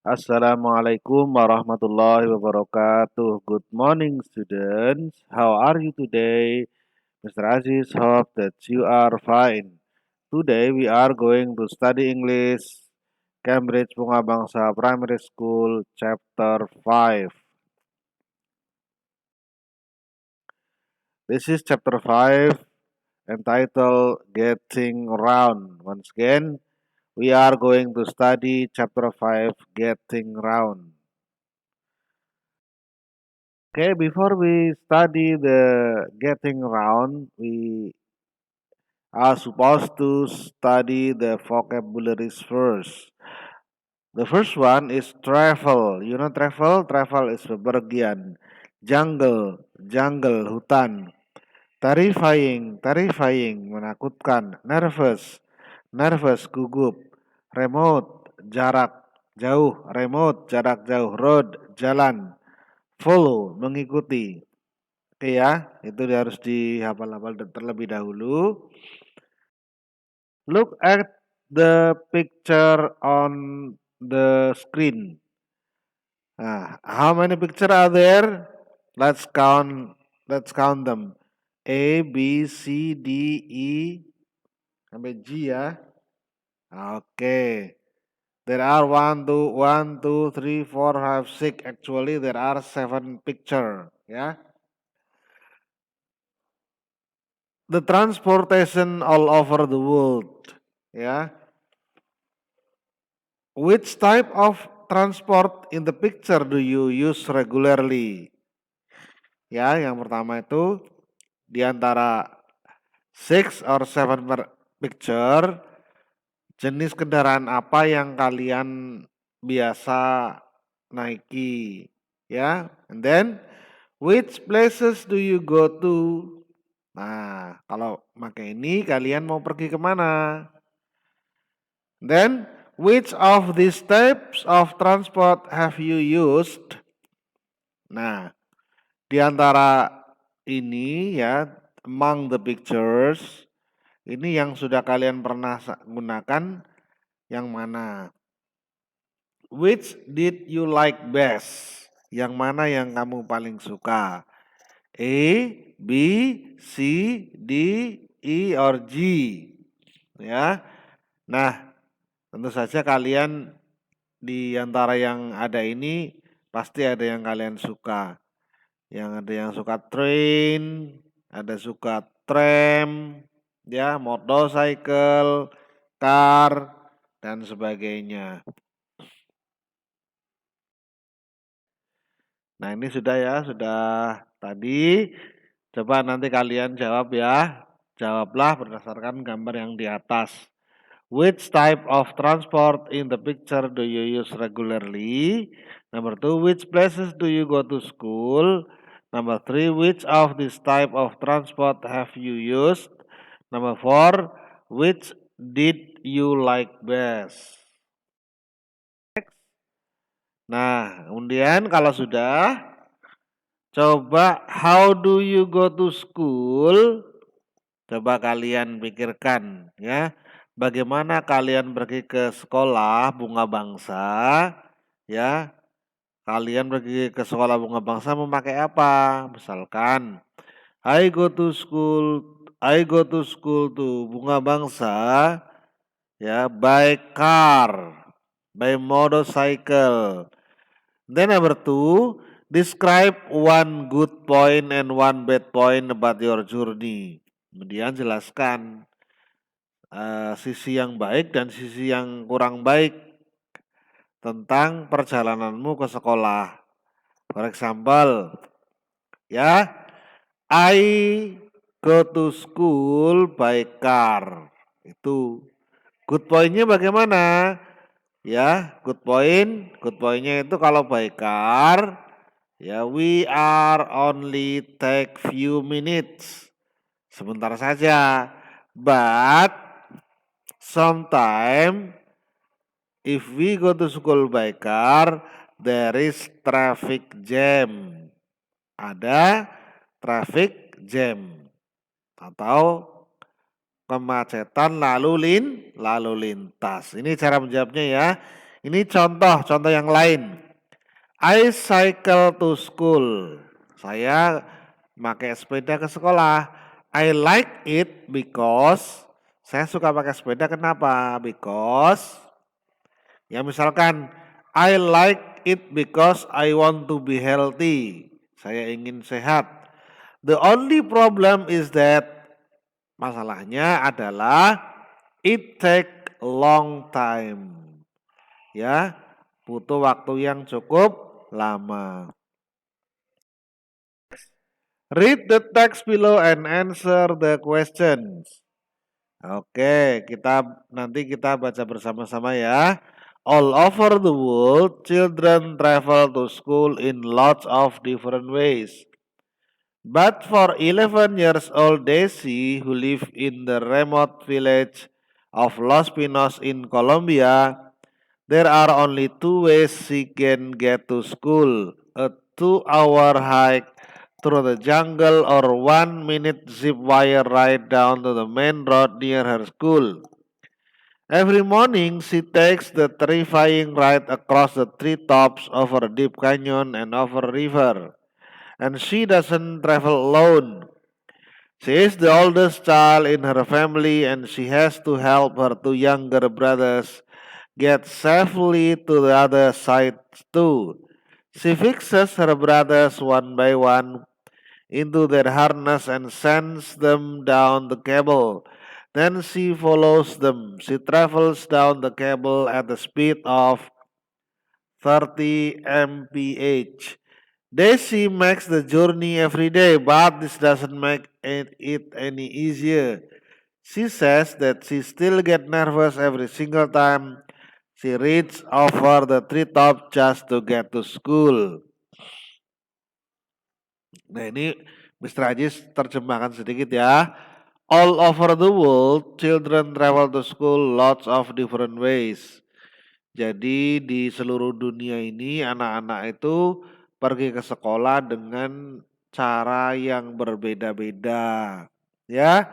Assalamualaikum warahmatullahi wabarakatuh. Good morning, students. How are you today? Mr. Aziz, hope that you are fine. Today we are going to study English, Cambridge Bunga Bangsa Primary School, Chapter 5. This is Chapter 5, entitled Getting Round. Once again, we are going to study Chapter 5, Getting Round. Okay, before we study the getting round, we are supposed to study the vocabularies first. The first one is travel. You know travel? Travel is bepergian. Jungle, jungle, hutan. Terrifying, terrifying, menakutkan. Nervous, nervous, gugup. Remote, jarak jauh. Remote, jarak jauh. Road, jalan. Follow, mengikuti. Oke ya, itu harus dihafal-hafal terlebih dahulu. Look at the picture on the screen. Nah, how many picture are there? Let's count. Let's count them. A, B, C, D, E, sampai G ya. Oke. There are 1, 2, 3, 4, 5, 6. Actually, there are 7 picture. Ya. The transportation all over the world. Ya. Which type of transport in the picture do you use regularly? Ya, yang pertama itu di antara 6 or 7 picture, jenis kendaraan apa yang kalian biasa naiki? Ya, and then which places do you go to? Nah, kalau pakai ini kalian mau pergi kemana? Then, which of these types of transport have you used? Nah, di antara ini ya, among the pictures, ini yang sudah kalian pernah gunakan yang mana? Which did you like best? Yang mana yang kamu paling suka? A, B, C, D, E, or G? Ya. Nah, tentu saja kalian di antara yang ada ini pasti ada yang kalian suka. Yang ada yang suka train, ada suka tram, ya, motorcycle, car, dan sebagainya. Nah, ini sudah ya, sudah tadi. Coba nanti kalian jawab ya. Jawablah berdasarkan gambar yang di atas. Which type of transport in the picture do you use regularly? Number 2, which places do you go to school? Number 3, which of this type of transport have you used? Number 4, which did you like best? Nah, kemudian kalau sudah, coba how do you go to school? Coba kalian pikirkan ya. Bagaimana kalian pergi ke sekolah Bunga Bangsa? Ya, kalian pergi ke sekolah Bunga Bangsa memakai apa? Misalkan, I go to school to Bunga Bangsa, ya, by car, by motorcycle. Then number 2, describe one good point and one bad point about your journey. Kemudian jelaskan sisi yang baik dan sisi yang kurang baik tentang perjalananmu ke sekolah. For example, ya, I go to school by car. Itu good point-nya bagaimana? Ya, good point-nya itu kalau by car, ya, we are only take few minutes. Sebentar saja. But sometime if we go to school by car, there is traffic jam. Ada traffic jam atau kemacetan lalu lintas. Ini cara menjawabnya ya. Ini contoh yang lain. I cycle to school. Saya pakai sepeda ke sekolah. I like it because saya suka pakai sepeda. Kenapa? Because ya misalkan I like it because I want to be healthy. Saya ingin sehat. The only problem is that masalahnya adalah it take long time. Ya, butuh waktu yang cukup lama. Read the text below and answer the questions. Oke, nanti kita baca bersama-sama ya. All over the world, children travel to school in lots of different ways. But for 11 years old Daisy, who live in the remote village of Los Pinos in Colombia, there are only two ways she can get to school. A 2-hour hike through the jungle or 1-minute zip wire ride down to the main road near her school. Every morning she takes the terrifying ride across the treetops over a deep canyon and over a river. And she doesn't travel alone. She is the oldest child in her family and she has to help her two younger brothers get safely to the other side too. She fixes her brothers one by one into their harness and sends them down the cable. Then she follows them. She travels down the cable at the speed of 30 mph. Daisy makes the journey every day, but this doesn't make it any easier. She says that she still gets nervous every single time she reaches over the treetop just to get to school. Nah ini Mr. Ajis terjemahkan sedikit ya. All over the world, children travel to school lots of different ways. Jadi di seluruh dunia ini anak-anak itu pergi ke sekolah dengan cara yang berbeda-beda. Ya.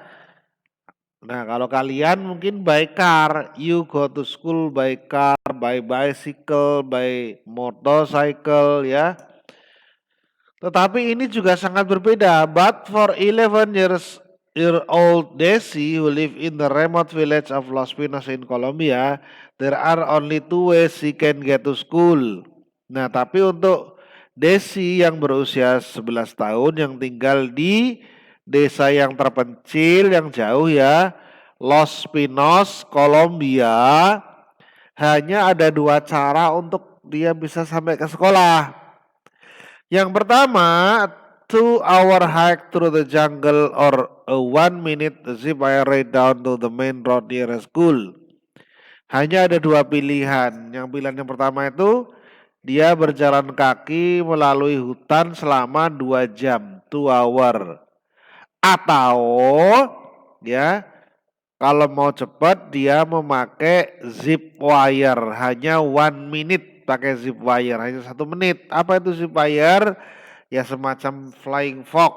Nah, kalau kalian mungkin by car, you go to school by car, by bicycle, by motorcycle ya. Tetapi ini juga sangat berbeda. But for 11 year old Daisy who live in the remote village of Los Pinos in Colombia, there are only two ways she can get to school. Nah, tapi untuk Daisy yang berusia 11 tahun yang tinggal di desa yang terpencil yang jauh ya, Los Pinos, Colombia, hanya ada dua cara untuk dia bisa sampai ke sekolah. Yang pertama, 2-hour hike through the jungle or a 1-minute zip wire ride down to the main road near a school. Hanya ada dua pilihan. Yang pilihan yang pertama itu dia berjalan kaki melalui hutan selama 2 jam, 2 hour. Atau ya, kalau mau cepat dia memakai zip wire, hanya 1 minute pakai zip wire, hanya 1 menit. Apa itu zip wire? Ya semacam flying fox.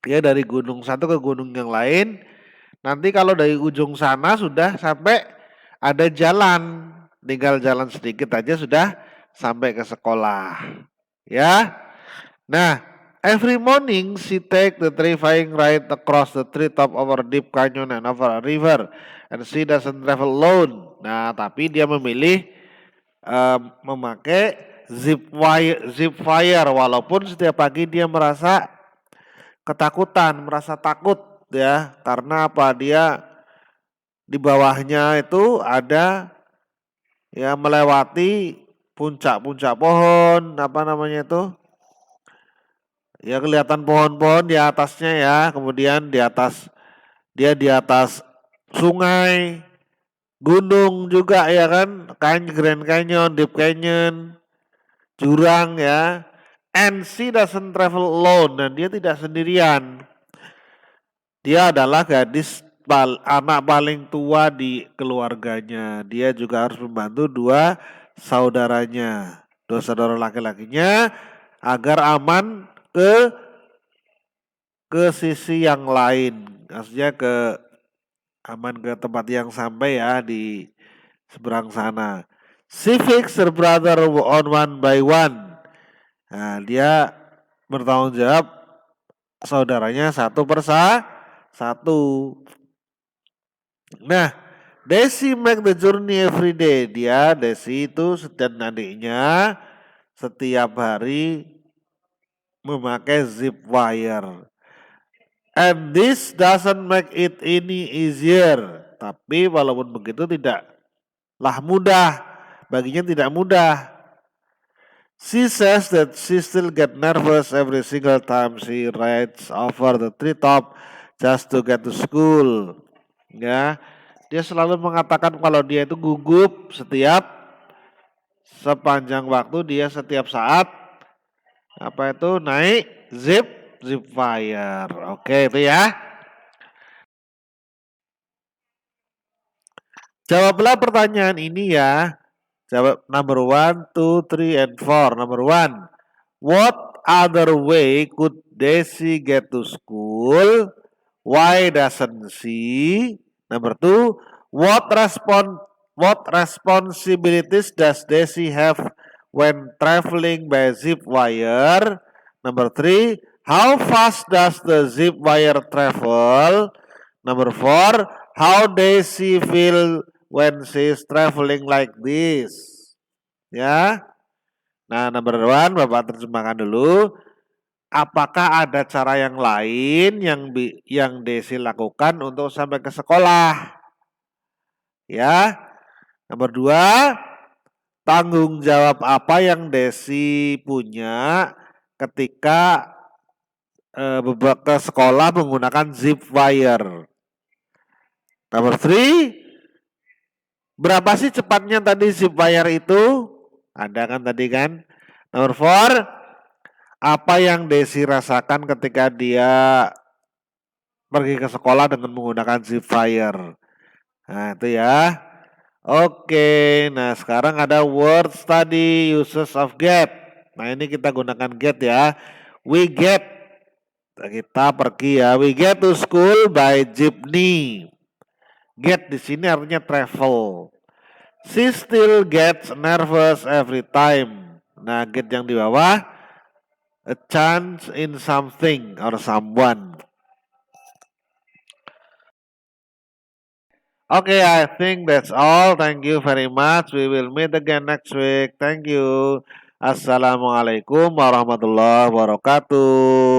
Ya dari gunung satu ke gunung yang lain. Nanti kalau dari ujung sana sudah sampai ada jalan, tinggal jalan sedikit aja sudah sampai ke sekolah. Ya. Nah, every morning she take the terrifying ride across the treetop over a deep canyon and over a river, and she doesn't travel alone. Nah, tapi dia memilih memakai zip wire walaupun setiap pagi dia merasa ketakutan, merasa takut ya, karena apa? Dia di bawahnya itu ada ya melewati puncak-puncak pohon, apa namanya itu? Ya kelihatan pohon-pohon di atasnya ya, kemudian dia di atas sungai, gunung juga ya kan, Grand Canyon, Deep Canyon, jurang ya. And she doesn't travel alone, dan dia tidak sendirian. Dia adalah anak paling tua di keluarganya. Dia juga harus membantu dua saudaranya, dua saudara laki-lakinya agar aman ke sisi yang lain. Maksudnya aman ke tempat yang sampai ya di seberang sana. She fixed her brother on one by one. Nah, dia bertanggung jawab saudaranya satu satu. Nah, Desi make the journey every day. Desi itu dan adiknya setiap hari memakai zip wire. And this doesn't make it any easier. Tapi walaupun begitu tidaklah mudah. Baginya tidak mudah. She says that she still get nervous every single time she rides over the treetop just to get to school. Ya, dia selalu mengatakan kalau dia itu gugup sepanjang waktu dia setiap saat naik zip wire. Oke, itu ya. Jawablah pertanyaan ini ya. Jawab number 1, 2, 3, and 4. Number 1. What other way could Desi get to school? Why doesn't she? Number 2. What responsibilities does Desi have when traveling by zip wire? Number 3. How fast does the zip wire travel? Number 4. How does she feel when she is traveling like this? Ya. Nah, number 1 Bapak terjemahkan dulu. Apakah ada cara yang lain yang Desi lakukan untuk sampai ke sekolah? Ya. Nomor 2, tanggung jawab apa yang Desi punya ketika ke sekolah menggunakan zip wire? Nomor 3, berapa sih cepatnya tadi zip wire itu? Ada kan tadi kan? Nomor 4, apa yang Desi rasakan ketika dia pergi ke sekolah dengan menggunakan zip wire? Nah, itu ya. Oke, nah sekarang ada word study uses of get. Nah, ini kita gunakan get ya. We get, kita pergi ya. We get to school by jeepney. Get di sini artinya travel. She still gets nervous every time. Nah, get yang di bawah, a chance in something or someone. Okay, I think that's all. Thank you very much. We will meet again next week. Thank you. Assalamualaikum warahmatullahi wabarakatuh.